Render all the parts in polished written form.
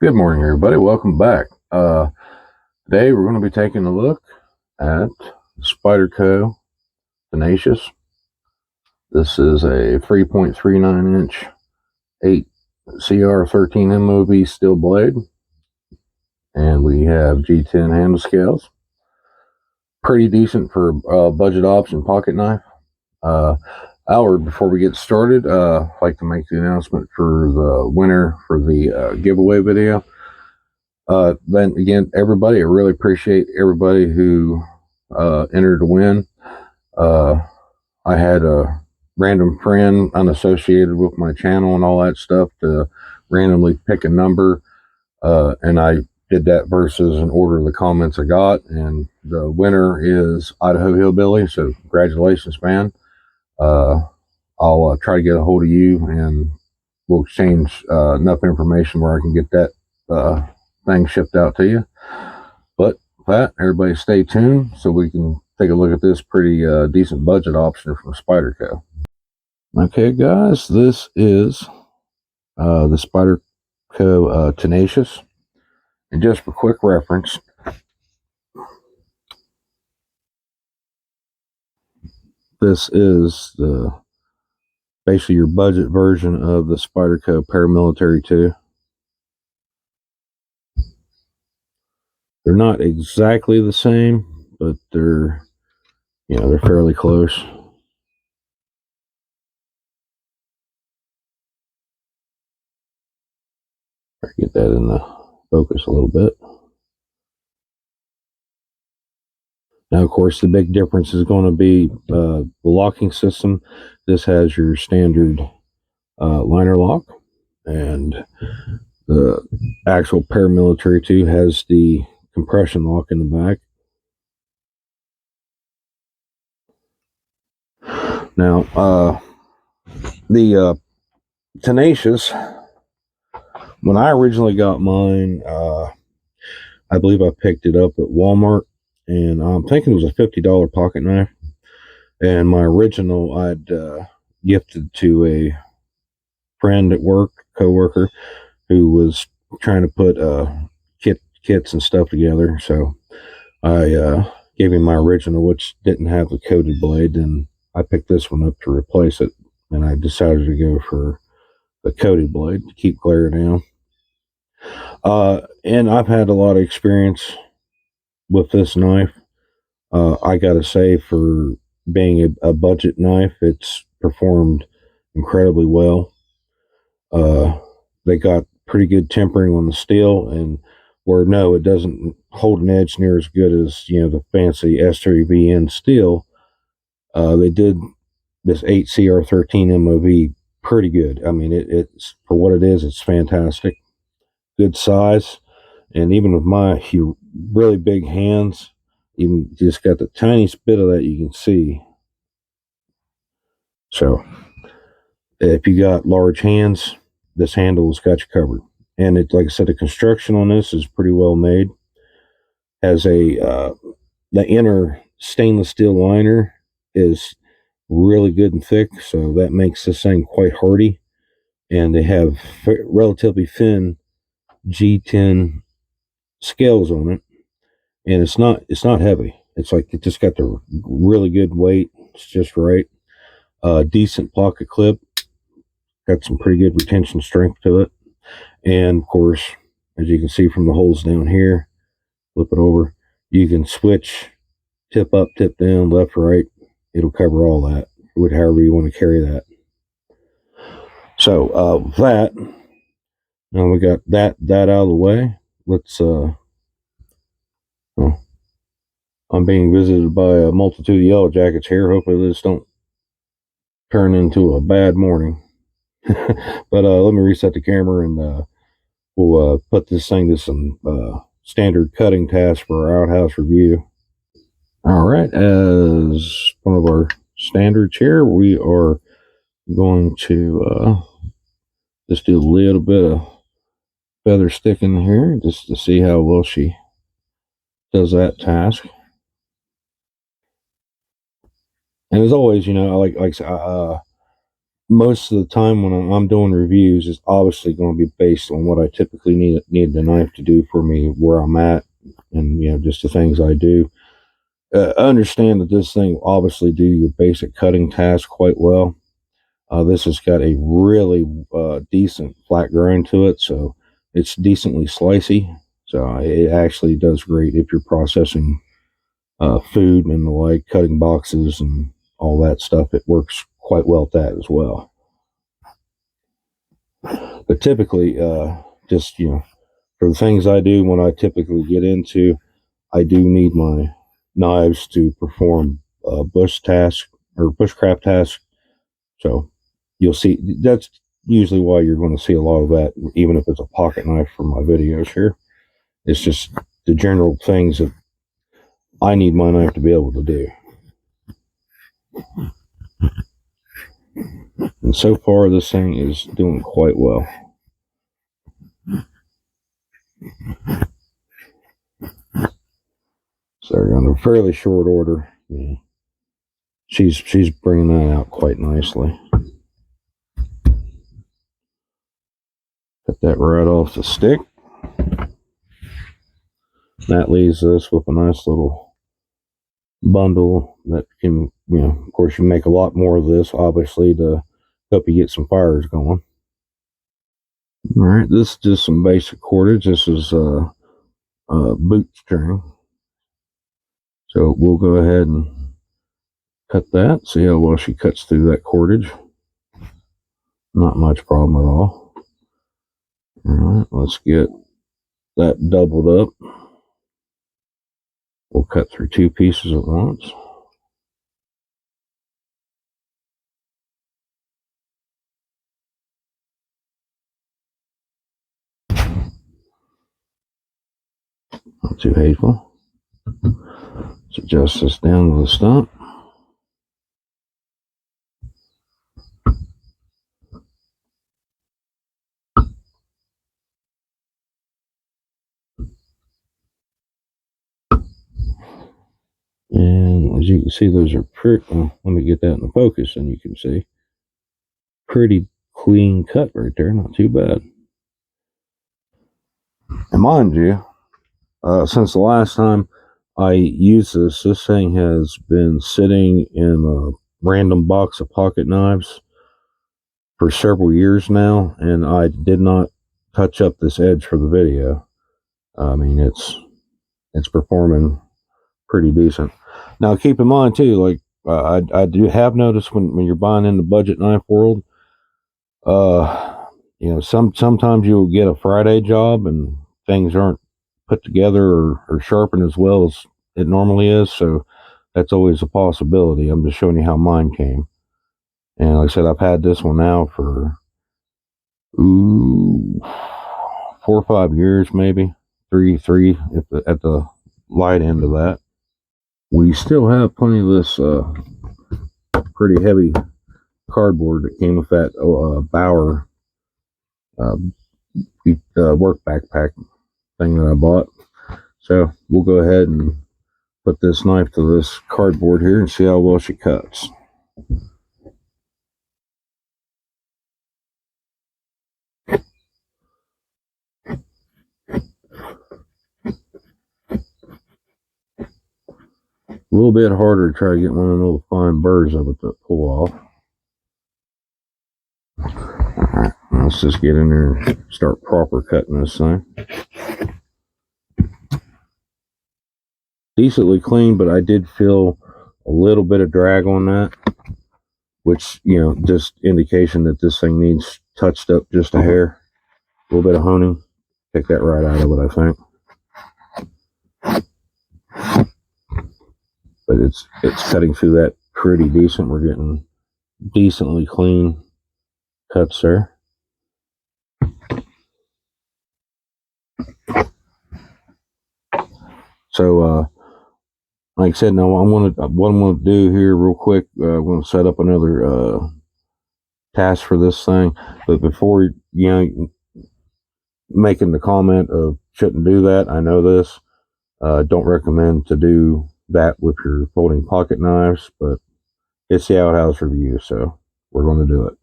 Good morning, everybody. Welcome back. Today we're going to be taking a look at Spyderco Tenacious. This is a 3.39 inch 8 CR13 MOV steel blade, and we have G10 handle scales. Pretty decent for budget option pocket knife. Howard, before we get started, I'd like to make the announcement for the winner for the giveaway video. Then again, everybody, I really appreciate everybody who entered to win. I had a random friend unassociated with my channel and all that stuff to randomly pick a number, and I did that versus an order of the comments I got, and the winner is Idaho Hillbilly. So congratulations, man. I'll try to get a hold of you, and we'll exchange enough information where I can get that thing shipped out to you. But with that, everybody stay tuned so we can take a look at this pretty decent budget option from Spyderco. Okay, guys, this is the Spyderco Tenacious. And just for quick reference, this is basically your budget version of the Spyderco Paramilitary 2. They're not exactly the same, but they're fairly close. Get that in the focus a little bit. Now, of course, the big difference is going to be the locking system. This has your standard liner lock, and the actual Paramilitary 2 has the compression lock in the back. Now, the Tenacious, when I originally got mine, I believe I picked it up at Walmart, and I'm thinking it was a $50 pocket knife. And my original I'd gifted to a friend at work, co-worker, who was trying to put kits and stuff together. So I gave him my original, which didn't have the coated blade, and I picked this one up to replace it. And I decided to go for the coated blade to keep glare down. And I've had a lot of experience with this knife. I gotta say, for being a budget knife, it's performed incredibly well. They got pretty good tempering on the steel, and where no, it doesn't hold an edge near as good as the fancy S3VN steel. They did this 8 CR13 MOV pretty good. I mean, it's for what it is, it's fantastic. Good size, and even with my really big hands, even just got the tiniest bit of that you can see. So if you got large hands, this handle's got you covered. And it, like I said, the construction on this is pretty well made. Has the inner stainless steel liner is really good and thick, so that makes this thing quite hardy. And they have relatively thin G10 scales on it, and it's not heavy. It's like it just got the really good weight. It's just right. Decent pocket clip. Got some pretty good retention strength to it. And of course, as you can see from the holes down here, flip it over, you can switch tip up, tip down, left, right. It'll cover all that, however you want to carry that. So that, now we got that out of the way. Let's I'm being visited by a multitude of yellow jackets here. Hopefully this don't turn into a bad morning. But let me reset the camera, and we'll put this thing to some standard cutting tasks for our outhouse review. All right, as one of our standards here, we are going to just do a little bit of feather sticking here just to see how well she does that task. And as always, I most of the time when I'm doing reviews, it's obviously going to be based on what I typically need the knife to do for me, where I'm at, and just the things I do. Understand that this thing will obviously do your basic cutting task quite well. This has got a really decent flat grind to it, so it's decently slicey. So it actually does great if you're processing food and the like, cutting boxes and all that stuff. It works quite well at that as well. But typically, just for the things I do, when I typically get into, I do need my knives to perform bushcraft tasks. So you'll see that's usually why you're going to see a lot of that, even if it's a pocket knife from my videos here. It's just the general things that I need my knife to be able to do. And so far, this thing is doing quite well. So in a fairly short order, she's bringing that out quite nicely. Cut that right off the stick. That leaves us with a nice little bundle that can, of course, you make a lot more of this, obviously, to help you get some fires going. All right, this is just some basic cordage. This is boot string. So we'll go ahead and cut that. See how well she cuts through that cordage. Not much problem at all. All right, let's get that doubled up. We'll cut through two pieces at once. Not too hateful. Let's adjust this down to the stump. And as you can see, those are pretty, let me get that in the focus and you can see. Pretty clean cut right there, not too bad. And mind you, since the last time I used this thing has been sitting in a random box of pocket knives for several years now, and I did not touch up this edge for the video. I mean, it's performing pretty decent. Now, keep in mind too, like I do have noticed when you're buying in the budget knife world, sometimes you'll get a Friday job and things aren't put together or sharpened as well as it normally is. So that's always a possibility. I'm just showing you how mine came. And like I said, I've had this one now for 4 or 5 years, maybe three at the light end of that. We still have plenty of this pretty heavy cardboard that came with that Bauer work backpack thing that I bought. So we'll go ahead and put this knife to this cardboard here and see how well she cuts. A little bit harder to try to get one of the little fine burrs of it to pull off. Alright, let's just get in there and start proper cutting this thing. Decently clean, but I did feel a little bit of drag on that, which, just indication that this thing needs touched up just a hair. A little bit of honing. Take that right out of it, I think. But it's cutting through that pretty decent. We're getting decently clean cuts there. So like I said, now what I'm going to do here real quick, I'm going to set up another task for this thing. But before making the comment of shouldn't do that, I know this, don't recommend to do that with your folding pocket knives, but it's the Outhouse review, so we're going to do it.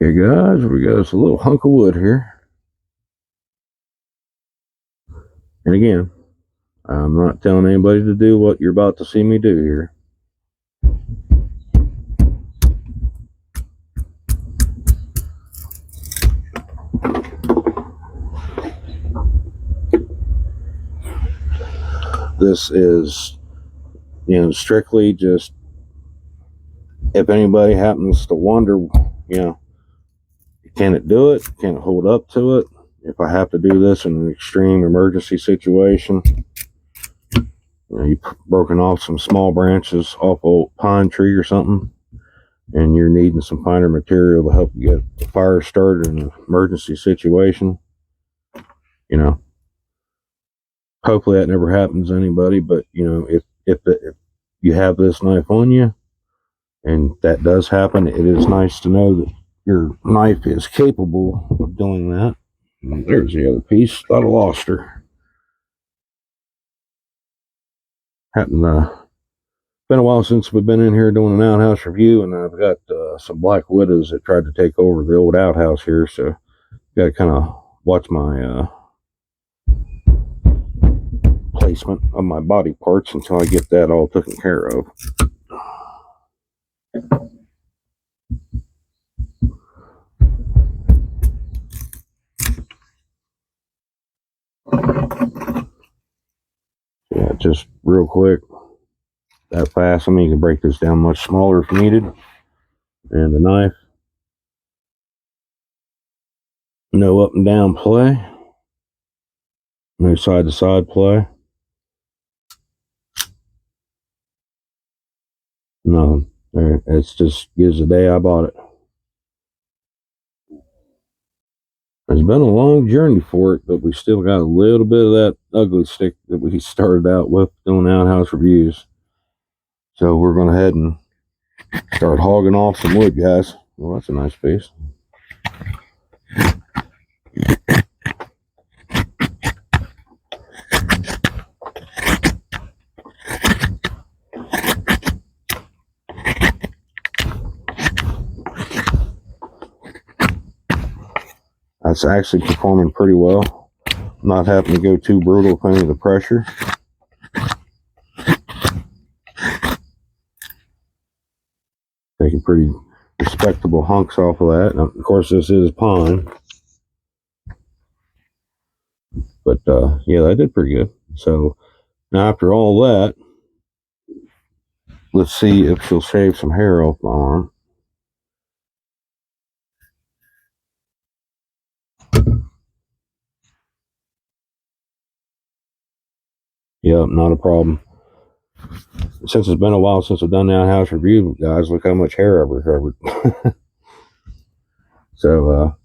Okay, guys, we got us a little hunk of wood here. And again, I'm not telling anybody to do what you're about to see me do here. This is, strictly just if anybody happens to wonder, can it do it? Can it hold up to it? If I have to do this in an extreme emergency situation, you've broken off some small branches off a pine tree or something, and you're needing some finer material to help you get the fire started in an emergency situation, hopefully that never happens to anybody, but if you have this knife on you and that does happen, it is nice to know that your knife is capable of doing that. And there's the other piece. Thought I lost her. Hadn't been a while since we've been in here doing an outhouse review, and I've got some black widows that tried to take over the old outhouse here, so got to kind of watch my placement of my body parts until I get that all taken care of. Yeah, just real quick, that fast. I mean, you can break this down much smaller if needed. And the knife, no up and down play, no side to side play. No, it's just gives the day I bought it. It's been a long journey for it, but we still got a little bit of that ugly stick that we started out with doing outhouse reviews. So we're going to head and start hogging off some wood, guys. Well, that's a nice piece. That's actually performing pretty well. Not having to go too brutal with any of the pressure. Taking pretty respectable hunks off of that. Now, of course, this is pine. But yeah, that did pretty good. So now after all that, let's see if she'll shave some hair off my arm. Yep, not a problem. Since it's been a while since I've done the outhouse review, guys, look how much hair I've recovered. So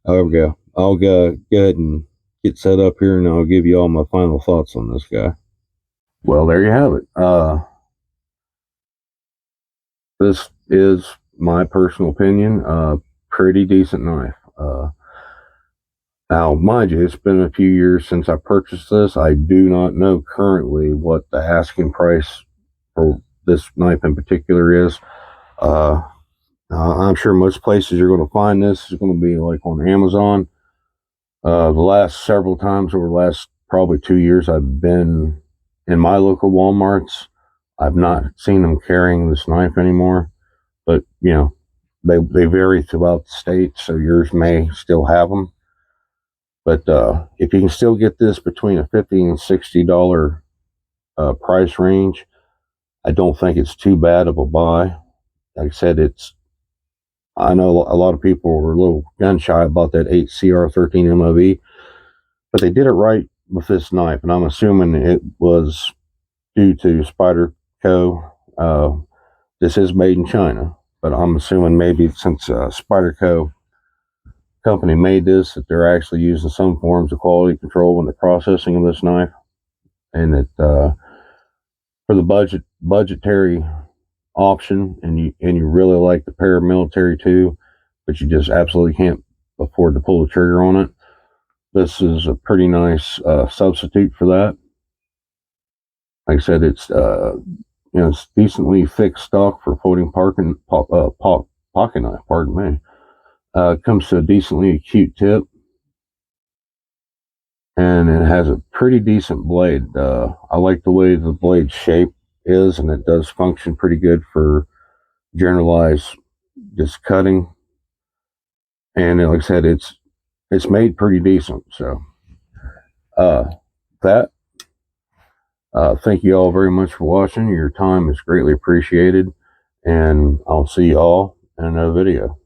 there we go. I'll go ahead and get set up here, and I'll give you all my final thoughts on this guy. Well, there you have it. This is my personal opinion. Pretty decent knife. Now, mind you, it's been a few years since I purchased this. I do not know currently what the asking price for this knife in particular is. I'm sure most places you're going to find this is going to be like on Amazon. The last several times over the last probably 2 years I've been in my local Walmarts, I've not seen them carrying this knife anymore. But, they vary throughout the state, so yours may still have them. But if you can still get this between a $50 and $60 price range, I don't think it's too bad of a buy. Like I said, I know a lot of people were a little gun shy about that 8 CR13 MOV, but they did it right with this knife, and I'm assuming it was due to Spyderco. This is made in China, but I'm assuming maybe since Spyderco company made this, that they're actually using some forms of quality control in the processing of this knife, and that for the budgetary option, and you really like the paramilitary too, but you just absolutely can't afford to pull the trigger on it, this is a pretty nice substitute for that. Like I said, it's it's decently thick stock for floating pocket knife. Pardon me. Comes to a decently acute tip, and it has a pretty decent blade. I like the way the blade shape is, and it does function pretty good for generalized just cutting. And like I said, it's made pretty decent. So that thank you all very much for watching. Your time is greatly appreciated, and I'll see you all in another video.